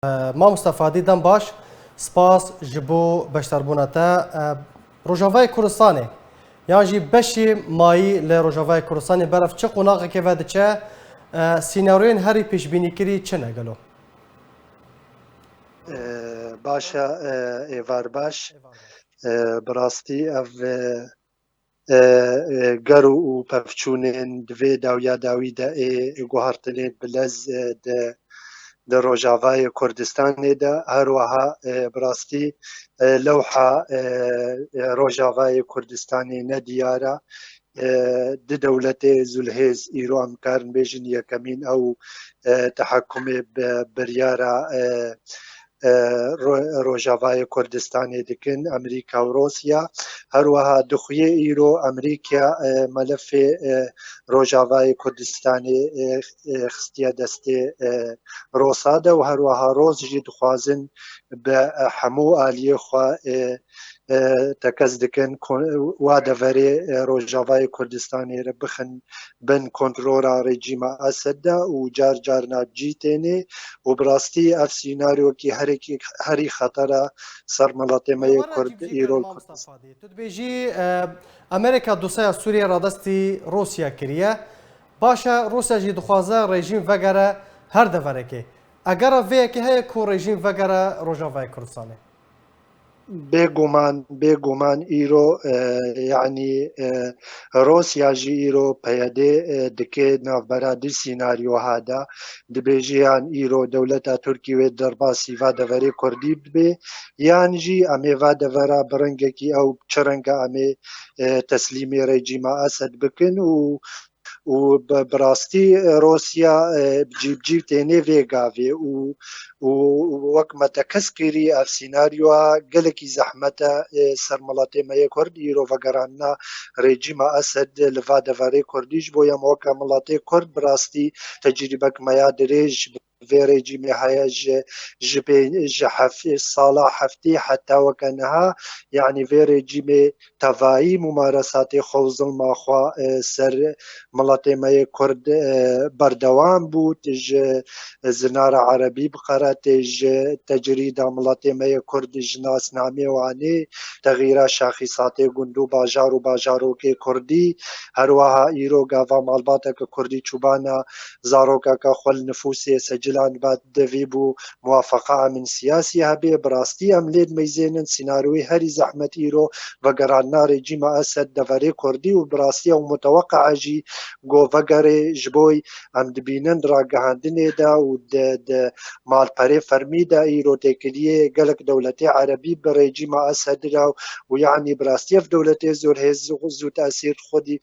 ما مستفادی دم باش سپاس جبو بشتربونا تا روجاوای کوردستانê yan jî beşî mayî li Rojavayê Kurdistanê beref çi qonaqekê ve diçe sînaryoyên herî pêşbînîkirî çi ne gelo? Başa êvar baş bi rastî ev ger û pevçûnên divê dawiya dawî de ê guhartinê bilez di Rojavayê Kurdistanê de her wiha bi rastî lewha Rojavayê Kurdistanê ne diyar e di dewletê Zulhêz îro em karin bêjin yekemîn ew tehekkumê biryara Rojavayê Kurdistanê dikin Amerîka û Rûsya her wiha dixuye îro Amerîka melefê Rojavayê Kurdistanê xistiye destê Rûsa de û her wiha Rûs jî dixwazin bi hemû aliyê xwe tekez dikin wa deverê Rojavayê Kurdistanê re bixin bin kontrola rejîma Esed de û car carna cî têne û bi rastî ev sînaryokî herî xetera ser miletê me yê Kurd îro Tu dibêjî Amerîka dosya Sûriye radestî Rûsya kiriye. Baş e Rûsya jî dixwaze rejîm vegere her deverekê. Eger vêyekê heye ku rejîm vegere Rojavayê Kurdistanê. بێگومان ئیرۆ یعنی Rûsya jî îro peyedê dike navbera du sînaryoha de dibêjiyan îro dewleta Tirkî wê derbasî va deverê Kurdî bibe yan jî em ê va devera bi rengekî ew çi renga em ê teslîmê rejîma Esed bikin û bi rastî Rûsya cîv têne vê gavê û wek me tekez kirî ev sînaryoa gelekî zehmet e ser miletê me yê Kurd îro vegeranina rejîma Esed li va deverê Kurdî ji bo ya weka miletê Kurd bi rastî tecrîbek me ya dirêj vê rejîmê heye ji sala heftê heta weke niha yanî vê rejîmê tevayî mumaresatê xwe û zilma xwe ser miletê me yê Kurd berdewam bû ji zinara erebî biqerete ji tecrîda miletê me yê Kurd ji nasnamê wanê teغîra şaxîsatê gund û bajar û bajarokê Kurdî her wiha îro gava malbateke Kurdî çûbana zarokeka xwe li nifûsê secilan ve devî bû muwafeqa min siyasî hebe bi rastî em lê dimeyzênin sînaryoyê herî zehmet îro vegeranina rejîma Esed deverê Kurdî û bi rastî ew muteweqea jî got vegerê ji bo em dibînin ragihandinê de û di malperê fermî de îro têkiliyê gelek dewletê erebî bi rejîma Esed re û yanî bi rastî ev dewletê Zulhêz zû tesîr xwedî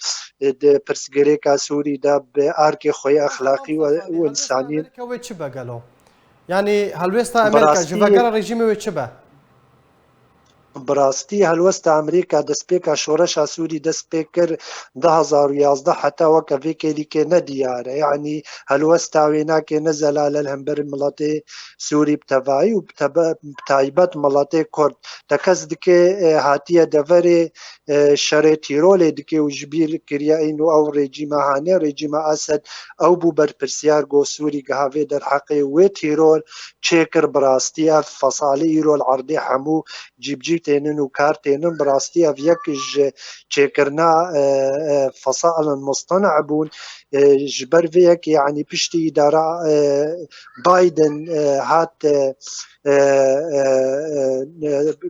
di pirsgirêka Sûrî de bi erkê xwe yê exlaqî û însanî wê çi be gelo? Yanî helwesta Amerîka ji vegera rejîmê wê çi be? Bi rastî helwesta Amerîka destpêka şoreşa Sûrî dest pê kir 2011 heta weke vê kêlîkê ne diyar e yanî helwesta wê nake ne zelal hemberî miletê Sûrî bi tevahî û bi taybet miletê Kurd tekez dike hatiye deverê şerê tîrolê dike û ji bîr kiriye ew rejîma hane rejîma Esed ew bû berpirsiyar got Sûrî giha vê derheqê wê tîrol çêkir bi rastî ev fesalê îro li erdê hemû cîbcîv tênin û kar tênin bi rastî ev yek ji çêkirina fesalên musteneع bûn ji ber vê yekê yanî piştî îdara Biden hat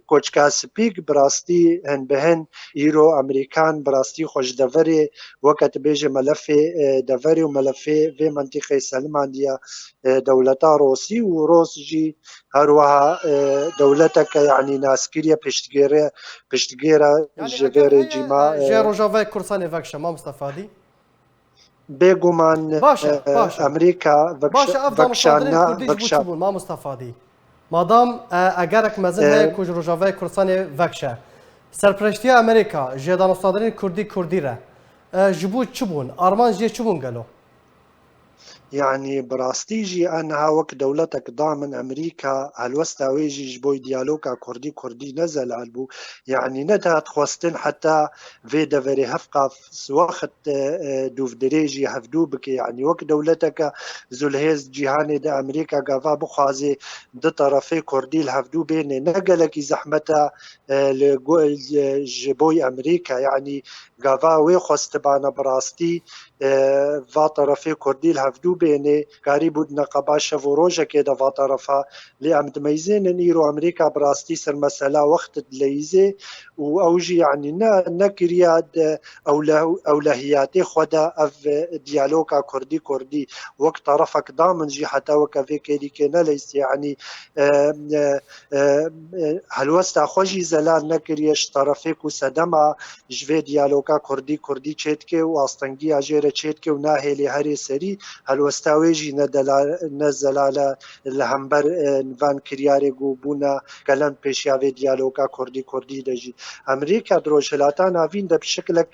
koçka spîk bi rastî hin bi hin îro Amerîkan bi rastî xwe ji deverê weke dibêje melefê deverê û melefê vê mentîqê selimandiya dewleta Rûsî û Rûs jî her wiha dewleteke yanî naskiriye piştgêra ji vê rejîma ji Rojavayê Kurdistanê vekşe ma Mustafadî bêguman Amerîka vekşana ma Mustafadî madam egerek mezin heye ku ji Rojavayê Kurdistanê vekşe serpireştiya Amerîka ji danûstandanên Kurdî Kurdî re ji bo çi bûn arman jê çi bûn gelo يعني براستيجي أنها وك دولتك ضامن أمريكا هلوستا ويجي بوي ديالوكا كردي نزل البو يعني ندها تخوستن حتى فيدا فري هفقا وقت دوف دريجي هفدو بك يعني وك دولتك زلهيز جيهاني دا أمريكا قافا بخازي دو طرفي كردي الهفدو بين نقلك زحمتا جبوي أمريكا يعني قافا ويخوست بانا براستي va tarafê Kurdî li hevdûbênê karî bû neqeba şev û rojekê de va tarafa lê em dimeyzênin îro Amerîka bi rastî ser mesela wextê dileyîzê û ew jî yanî nekiriya ewlehiyatê xwe de ev diyaloga Kurdî wek tarafek damin jî heta weke vê kêrîkê neleyîst yanî helwesta xwe jî zelal nekiriye ji tarafê ku sedema ji vê diyaloga Kurdî çêdike û astengiya jê çêdike û nahêlê herê serî helwesta wê jî ne zelale li hember van kiryarê bûna gelen pêşiya vê diyaloga Kurdî de jî Amerîka di rojhilata navîn de bi şeklek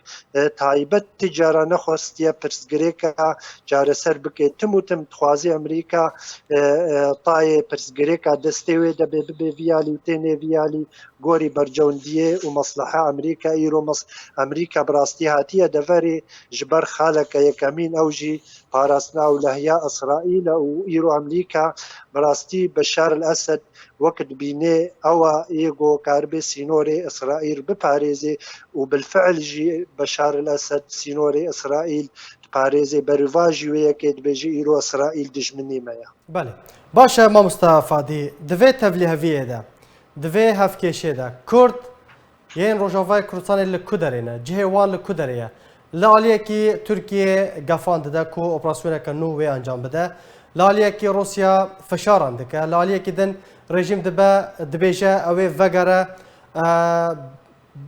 taybet tîcara nexwestiye pirsgirêka careser bike tim û tim dixwaze Amerîka tayê pirsgirêka destê wê de bibe viyalî û tenê viyalî gorî bercewendiyê û mesleha Amerîka îro Amerîka bi rastî hatiye deverê ji ber xaleke yekemîn ew jî parastina ewlehiya İsraîl û îro Amerîka bi rastî Beşar el-Esed wek dibîne ewa êgo karibê sînorê İsraîl biparêze û bilfiil jî Beşar el-Esed sînorê İsraîl diparêze berûva jî wê yekê dibêje îro İsraîl dijminê me ye. Belê. Baş e Mamosta Fadî, di vê tevlîheviyê de, di vê hevkêşê de Kurd yên Rojavayê Kurdistanê li ku derê ne? Cihê wan li ku derê ye? Li aliyekî Tirkiye gefan dide ku operasyoneke nû wê encam bide. Li aliyekî Rusya fişaran dike. Li aliyekî din rejim dibêje ew ê vegere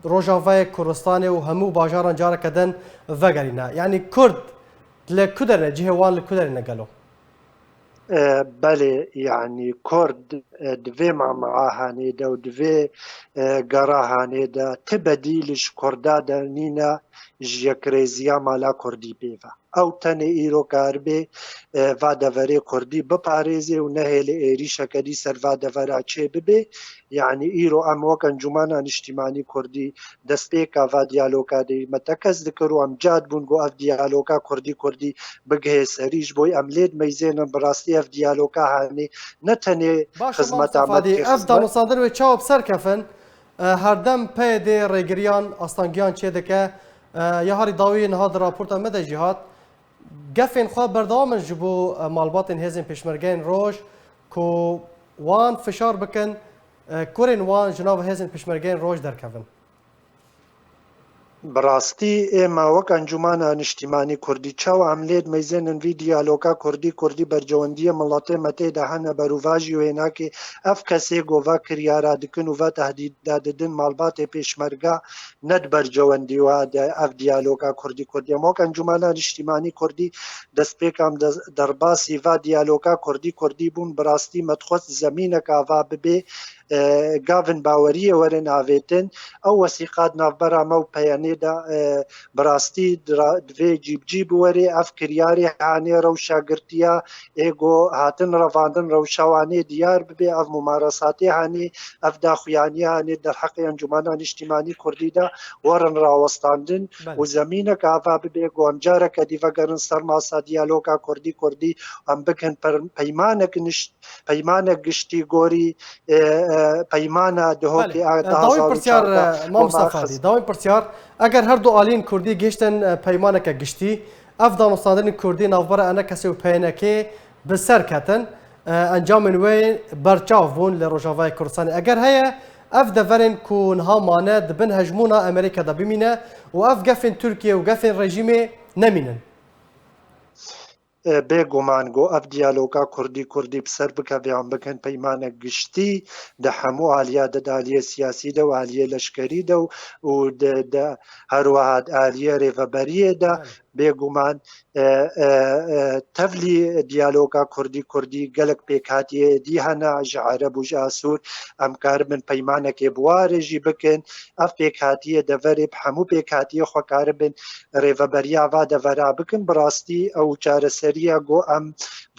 Rojavayê Kurdistanê û hemû bajaran careke din vegerîne. Yani Kurd li ku derê ne? Cihê wan li ku derê ne gelo? بله يعني كرد دوی معها هنیده و دوی گرا هنیده تبدیلش کرده درنینا جیکریزیا مالا کردی بیوه او تنه ایرو کاربه و دوره کردی بپاريزي و نهل ایریشه کدی سر و دوره چه ببه يعني ایرو ام وکن جمانا اجتماعی کردی دستیکا و دیالوگا دی متکز دکرو ام جاد بونگو اف دیالوگا کردی بگه سریج بوی ام لید میزین براستی اف دیالوگا هانی نتنه خدمت آمد اف دانوساندن و چاوب سرکفن هر دم پیده ریگریان استانگیان چه دکه یا هری داوی نهاد راپورتا مده جهات گفین خواه بردامن جبو مالباتن هزین پیشمرگین روش کو وان فشار بکن کورین وان جناب هزین پیشمرگین روش درکفن براستی ئێمە وەک ئەنجومانە نیشتیمانی کوردی چاو ئەملێت مەیزێنن وی دیالۆگا کوردی بەرجەوەندیە مڵەتێ مەتێدا هەنە بەروڤاژی وێناکێ ئەف کەسێ گۆڤا کریارا دکن و ڤە تەهدیددا ددن ماڵباتێ پێشمەرگا نەت بەرجەوەندی وا ئەف دیالۆگا کوردی ئەمە وەک ئەنجومانە نیشتیمانی کوردی دەستپێکام دەرباسی ڤا دیالۆگا کوردی بوون براستی مەتخۆست زەمینەکە ڤا ببێ گاڤن باوەریە وەرن ئاوێتن ئەو وەسیقات ناوبەرا مە و پەیەنێدا براستی دوێ جیبجیب وەرێ ئەف کریارێ هانێ ڕەو شاگرتیە ئێگۆ هاتن ڕەڤاندن ڕەوشەوانێ دیار ببێ ئەف ممارەساتێ هانێ ئەف داخویانی هانێ دەرحەقی ئەنجومانە نیشتیمانی کوردیدا وەرن ڕاوەستاندن و زەمینەکە ئاوا ببێ گۆمجارەکە دیڤەگەرن سەر ماسا دیالۆگا کوردی ئەم بکەن پەیمانە گشتی گۆری پەیمانە دهۆکی داوای پرسیار مامۆستا داوای پرسیار ئەگەر هەردوو ئالین کوردی گەشتن پەیمانێکە گشتی ئەف دانوستاندنی کوردی ناوبەرە ئەنە کەسێ و پەیەنەکێ بسەر کەتن ئەنجامن وێ بەرچاو بوون لە ڕۆژاوای کوردستانی ئەگەر هەیە ئەف دەڤەرن کو نهامانە دبن هەژمونا ئەمریکا دەبمینە و ئەف گەفین تورکیە و گەفین ڕێژیمێ نەمینن بێگومان گۆ ئەف دیالۆگا کوردی بسەر بکە بێیان بکەن پەیمانە گشتی دە هەموو ئالیا دەدالیە سیاسی دە و ئالیە لەشکەری دە و هەروەها ئالیە ڕێڤەبەریەدا بێگومان تەڤلی دیالۆگا کوردی گەلک پێکاتیە دی هەنا ji عەرەب و ji ئاسوور ئەم کار من پەیمانێکێ بوارێژی بکەن ئەف پێکاتیە دەڤەرێ هەموو پێکاتیە خۆکارە بن ڕێڤەبەریا وا دەڤەرا بکن بڕاستی ئەو چارەسەریە گۆ ئەم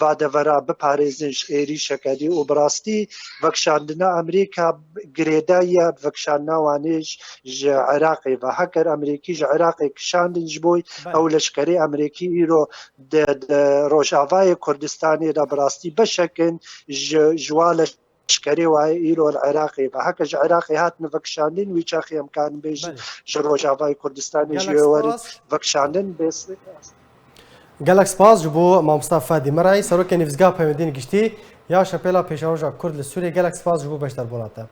وا دەڤەرا بپارێزن ئێری شەکەری و بڕاستی vekşandina Amerîka girêdayiya vekşandina wanê ji Iraqê ve heker Amerîkî ji Iraqê kişandin ji bo ew leşkerê Amerîkî îro di Rojavayê Kurdistanê de bi rastî beşekin ji wa leşkerê wayê îro li Iraqê ve heke ji Iraqê hatin vekşandin wî çaxê em karin bêjin ji Rojavayê Kurdistanê ji werin vekşandin bê gelek spas ji bo mamosta Fadî Merayî serokê nivîzgeha Peyvendînê Giştî ya Şapêla Pêşaroja Kurd li Sûriyê gelek spas ji bo beşdarbûna te.